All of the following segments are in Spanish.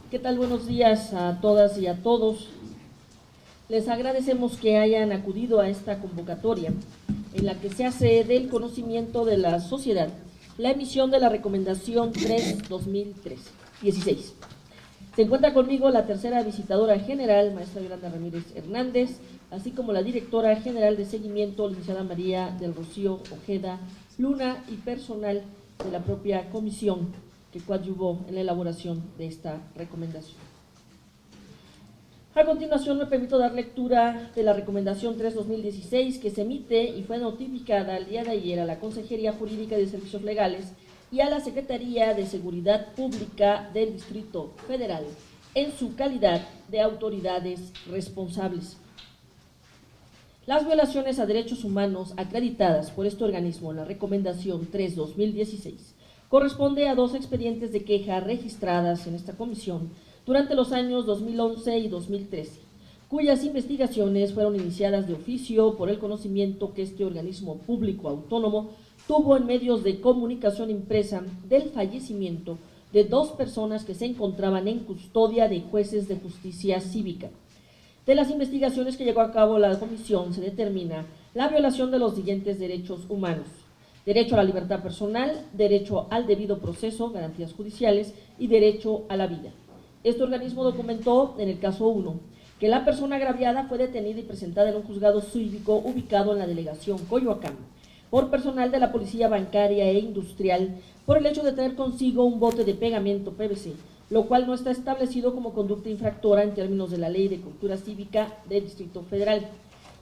¿Qué tal? Buenos días a todas y a todos. Les agradecemos que hayan acudido a esta convocatoria en la que se hace del conocimiento de la sociedad la emisión de la Recomendación 3/2016. Se encuentra conmigo la tercera visitadora general, maestra Yolanda Ramírez Hernández, así como la directora general de seguimiento, licenciada María del Rocío Ojeda Luna, y personal de la propia comisión que coadyuvó en la elaboración de esta recomendación. A continuación me permito dar lectura de la Recomendación 3/2016 que se emite y fue notificada el día de ayer a la Consejería Jurídica de Servicios Legales y a la Secretaría de Seguridad Pública del Distrito Federal en su calidad de autoridades responsables. Las violaciones a derechos humanos acreditadas por este organismo en la Recomendación 3/2016 corresponde a 2 expedientes de queja registradas en esta comisión durante los años 2011 y 2013, cuyas investigaciones fueron iniciadas de oficio por el conocimiento que este organismo público autónomo tuvo en medios de comunicación impresa del fallecimiento de 2 personas que se encontraban en custodia de jueces de justicia cívica. De las investigaciones que llevó a cabo la comisión se determina la violación de los siguientes derechos humanos: derecho a la libertad personal, derecho al debido proceso, garantías judiciales y derecho a la vida. Este organismo documentó, en el caso 1, que la persona agraviada fue detenida y presentada en un juzgado cívico ubicado en la delegación Coyoacán por personal de la Policía Bancaria e Industrial por el hecho de tener consigo un bote de pegamento PVC, lo cual no está establecido como conducta infractora en términos de la Ley de Cultura Cívica del Distrito Federal.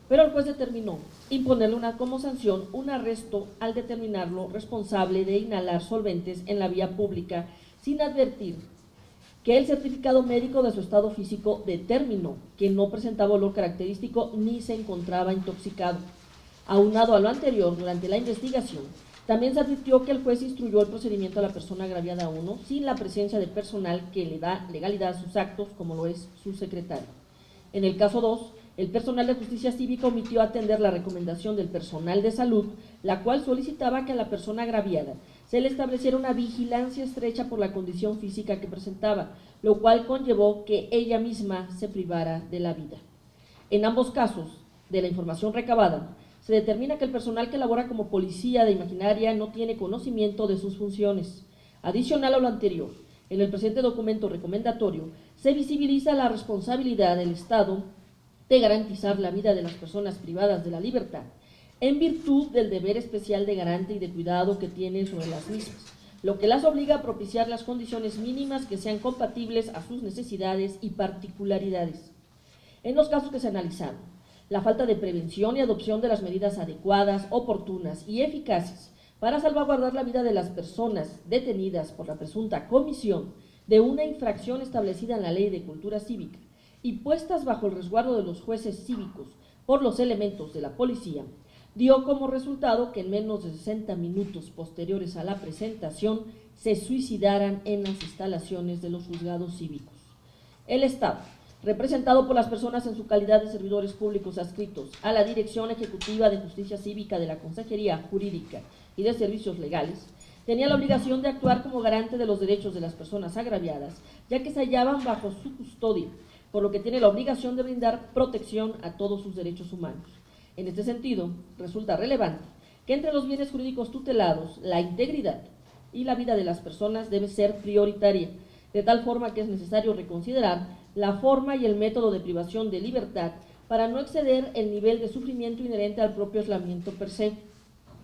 Pero el juez determinó imponerle como sanción un arresto al determinarlo responsable de inhalar solventes en la vía pública sin advertir que el certificado médico de su estado físico determinó que no presentaba olor característico ni se encontraba intoxicado. Aunado a lo anterior, durante la investigación, también se advirtió que el juez instruyó el procedimiento a la persona agraviada 1 sin la presencia de personal que le da legalidad a sus actos, como lo es su secretario. En el caso 2, el personal de justicia cívica omitió atender la recomendación del personal de salud, la cual solicitaba que a la persona agraviada se le estableciera una vigilancia estrecha por la condición física que presentaba, lo cual conllevó que ella misma se privara de la vida. En ambos casos, de la información recabada, se determina que el personal que labora como policía de imaginaria no tiene conocimiento de sus funciones. Adicional a lo anterior, en el presente documento recomendatorio se visibiliza la responsabilidad del Estado de garantizar la vida de las personas privadas de la libertad, en virtud del deber especial de garante y de cuidado que tienen sobre las mismas, lo que las obliga a propiciar las condiciones mínimas que sean compatibles a sus necesidades y particularidades. En los casos que se analizaron, la falta de prevención y adopción de las medidas adecuadas, oportunas y eficaces para salvaguardar la vida de las personas detenidas por la presunta comisión de una infracción establecida en la Ley de Cultura Cívica y puestas bajo el resguardo de los jueces cívicos por los elementos de la policía, dio como resultado que en menos de 60 minutos posteriores a la presentación se suicidaran en las instalaciones de los juzgados cívicos. El Estado, representado por las personas en su calidad de servidores públicos adscritos a la Dirección Ejecutiva de Justicia Cívica de la Consejería Jurídica y de Servicios Legales, tenía la obligación de actuar como garante de los derechos de las personas agraviadas, ya que se hallaban bajo su custodia, por lo que tiene la obligación de brindar protección a todos sus derechos humanos. En este sentido, resulta relevante que entre los bienes jurídicos tutelados, la integridad y la vida de las personas debe ser prioritaria, de tal forma que es necesario reconsiderar la forma y el método de privación de libertad para no exceder el nivel de sufrimiento inherente al propio aislamiento per se.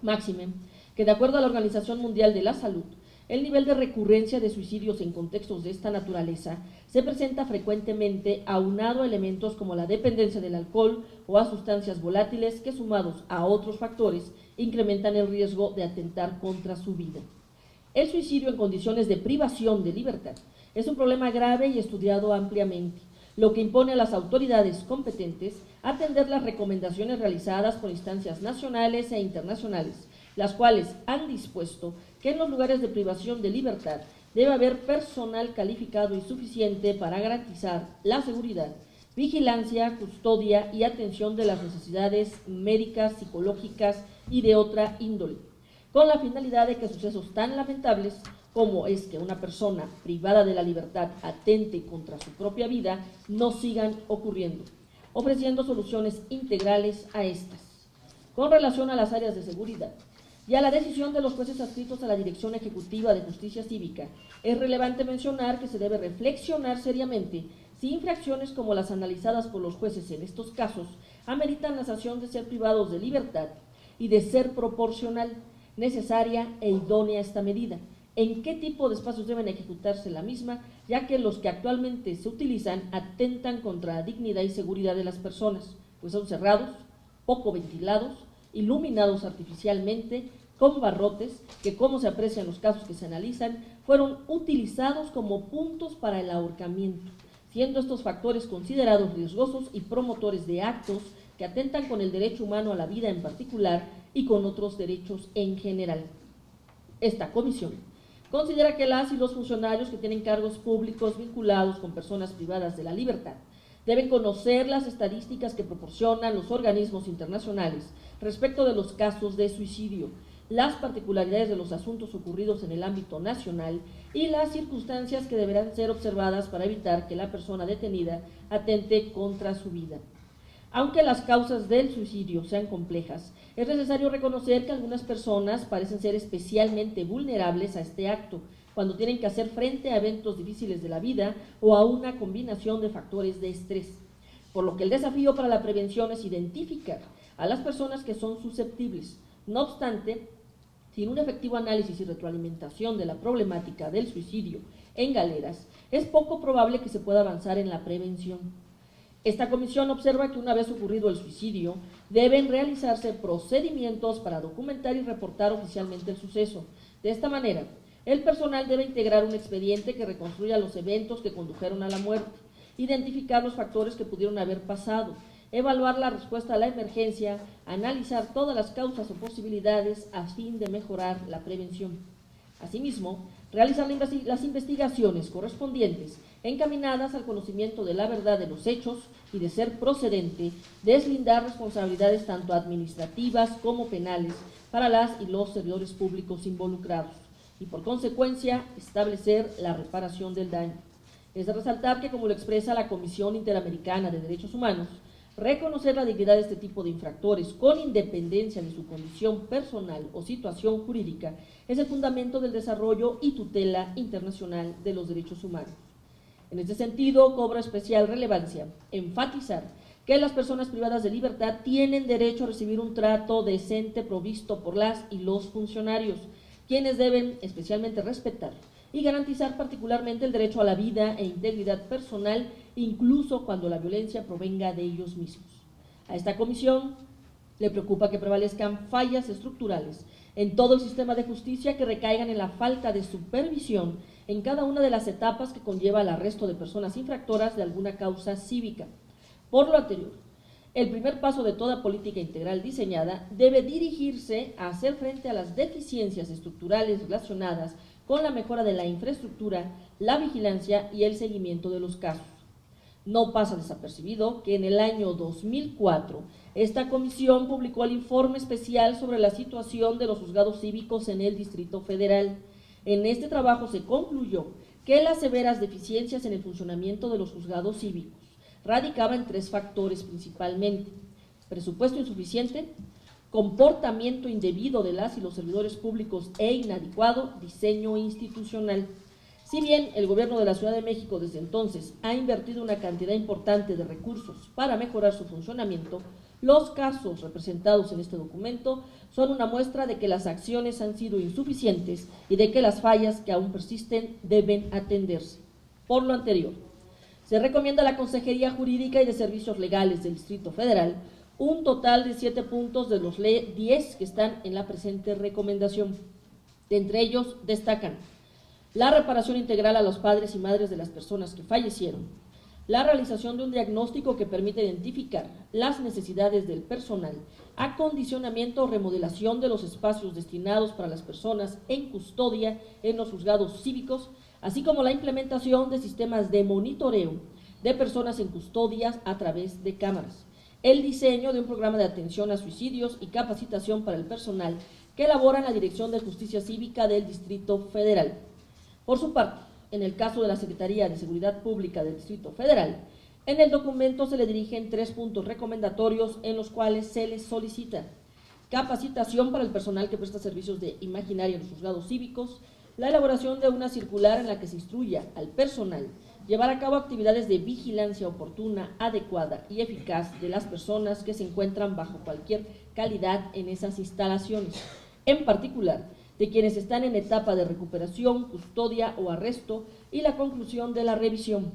Máxime, que de acuerdo a la Organización Mundial de la Salud, el nivel de recurrencia de suicidios en contextos de esta naturaleza se presenta frecuentemente aunado a elementos como la dependencia del alcohol o a sustancias volátiles que, sumados a otros factores, incrementan el riesgo de atentar contra su vida. El suicidio en condiciones de privación de libertad es un problema grave y estudiado ampliamente, lo que impone a las autoridades competentes atender las recomendaciones realizadas por instancias nacionales e internacionales, las cuales han dispuesto que en los lugares de privación de libertad debe haber personal calificado y suficiente para garantizar la seguridad, vigilancia, custodia y atención de las necesidades médicas, psicológicas y de otra índole, con la finalidad de que sucesos tan lamentables como es que una persona privada de la libertad atente contra su propia vida, no sigan ocurriendo, ofreciendo soluciones integrales a estas. Con relación a las áreas de seguridad y a la decisión de los jueces adscritos a la Dirección Ejecutiva de Justicia Cívica, es relevante mencionar que se debe reflexionar seriamente si infracciones como las analizadas por los jueces en estos casos ameritan la sanción de ser privados de libertad y de ser proporcional, necesaria e idónea esta medida. ¿En qué tipo de espacios deben ejecutarse la misma? Ya que los que actualmente se utilizan atentan contra la dignidad y seguridad de las personas, pues son cerrados, poco ventilados, iluminados artificialmente, con barrotes que, como se aprecia en los casos que se analizan, fueron utilizados como puntos para el ahorcamiento, siendo estos factores considerados riesgosos y promotores de actos que atentan con el derecho humano a la vida en particular y con otros derechos en general. Esta comisión considera que las y los funcionarios que tienen cargos públicos vinculados con personas privadas de la libertad deben conocer las estadísticas que proporcionan los organismos internacionales respecto de los casos de suicidio, las particularidades de los asuntos ocurridos en el ámbito nacional y las circunstancias que deberán ser observadas para evitar que la persona detenida atente contra su vida. Aunque las causas del suicidio sean complejas, es necesario reconocer que algunas personas parecen ser especialmente vulnerables a este acto, cuando tienen que hacer frente a eventos difíciles de la vida o a una combinación de factores de estrés. Por lo que el desafío para la prevención es identificar a las personas que son susceptibles. No obstante, sin un efectivo análisis y retroalimentación de la problemática del suicidio en galeras, es poco probable que se pueda avanzar en la prevención. Esta comisión observa que una vez ocurrido el suicidio, deben realizarse procedimientos para documentar y reportar oficialmente el suceso. De esta manera, el personal debe integrar un expediente que reconstruya los eventos que condujeron a la muerte, identificar los factores que pudieron haber pasado, evaluar la respuesta a la emergencia, analizar todas las causas o posibilidades a fin de mejorar la prevención. Asimismo, realizar las investigaciones correspondientes encaminadas al conocimiento de la verdad de los hechos y, de ser procedente, deslindar responsabilidades tanto administrativas como penales para las y los servidores públicos involucrados y, por consecuencia, establecer la reparación del daño. Es de resaltar que, como lo expresa la Comisión Interamericana de Derechos Humanos, reconocer la dignidad de este tipo de infractores con independencia de su condición personal o situación jurídica es el fundamento del desarrollo y tutela internacional de los derechos humanos. En este sentido, cobra especial relevancia enfatizar que las personas privadas de libertad tienen derecho a recibir un trato decente provisto por las y los funcionarios, quienes deben especialmente respetar y garantizar particularmente el derecho a la vida e integridad personal, incluso cuando la violencia provenga de ellos mismos. A esta comisión le preocupa que prevalezcan fallas estructurales en todo el sistema de justicia que recaigan en la falta de supervisión en cada una de las etapas que conlleva el arresto de personas infractoras de alguna causa cívica. Por lo anterior, el primer paso de toda política integral diseñada debe dirigirse a hacer frente a las deficiencias estructurales relacionadas con la mejora de la infraestructura, la vigilancia y el seguimiento de los casos. No pasa desapercibido que en el año 2004 esta comisión publicó el informe especial sobre la situación de los juzgados cívicos en el Distrito Federal. En este trabajo se concluyó que las severas deficiencias en el funcionamiento de los juzgados cívicos radicaban en 3 factores principalmente: presupuesto insuficiente, comportamiento indebido de las y los servidores públicos e inadecuado diseño institucional. Si bien el gobierno de la Ciudad de México desde entonces ha invertido una cantidad importante de recursos para mejorar su funcionamiento, los casos representados en este documento son una muestra de que las acciones han sido insuficientes y de que las fallas que aún persisten deben atenderse. Por lo anterior, se recomienda a la Consejería Jurídica y de Servicios Legales del Distrito Federal un total de 7 puntos de los 10 que están en la presente recomendación. De entre ellos destacan la reparación integral a los padres y madres de las personas que fallecieron, la realización de un diagnóstico que permite identificar las necesidades del personal, acondicionamiento o remodelación de los espacios destinados para las personas en custodia en los juzgados cívicos, así como la implementación de sistemas de monitoreo de personas en custodia a través de cámaras, el diseño de un programa de atención a suicidios y capacitación para el personal que elabora en la Dirección de Justicia Cívica del Distrito Federal, Por su parte, en el caso de la Secretaría de Seguridad Pública del Distrito Federal, en el documento se le dirigen 3 puntos recomendatorios en los cuales se les solicita capacitación para el personal que presta servicios de imaginería en los juzgados cívicos, la elaboración de una circular en la que se instruya al personal llevar a cabo actividades de vigilancia oportuna, adecuada y eficaz de las personas que se encuentran bajo cualquier calidad en esas instalaciones, en particular de quienes están en etapa de recuperación, custodia o arresto, y la conclusión de la revisión.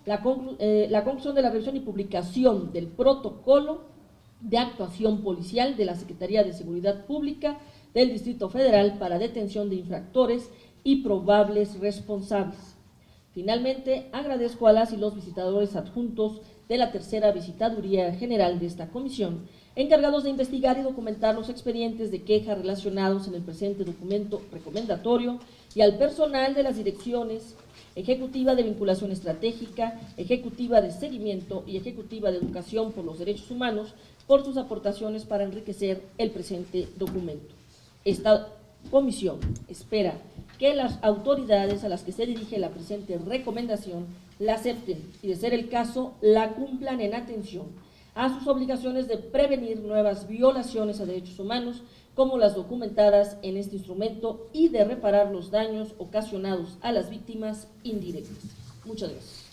La conclusión de la revisión y publicación del protocolo de actuación policial de la Secretaría de Seguridad Pública del Distrito Federal para detención de infractores y probables responsables. Finalmente, agradezco a las y los visitadores adjuntos de la tercera visitaduría general de esta comisión, encargados de investigar y documentar los expedientes de queja relacionados en el presente documento recomendatorio, y al personal de las direcciones Ejecutiva de Vinculación Estratégica, Ejecutiva de Seguimiento y Ejecutiva de Educación por los Derechos Humanos por sus aportaciones para enriquecer el presente documento. Esta comisión espera que las autoridades a las que se dirige la presente recomendación la acepten y, de ser el caso, la cumplan en atención a sus obligaciones de prevenir nuevas violaciones a derechos humanos como las documentadas en este instrumento y de reparar los daños ocasionados a las víctimas indirectas. Muchas gracias.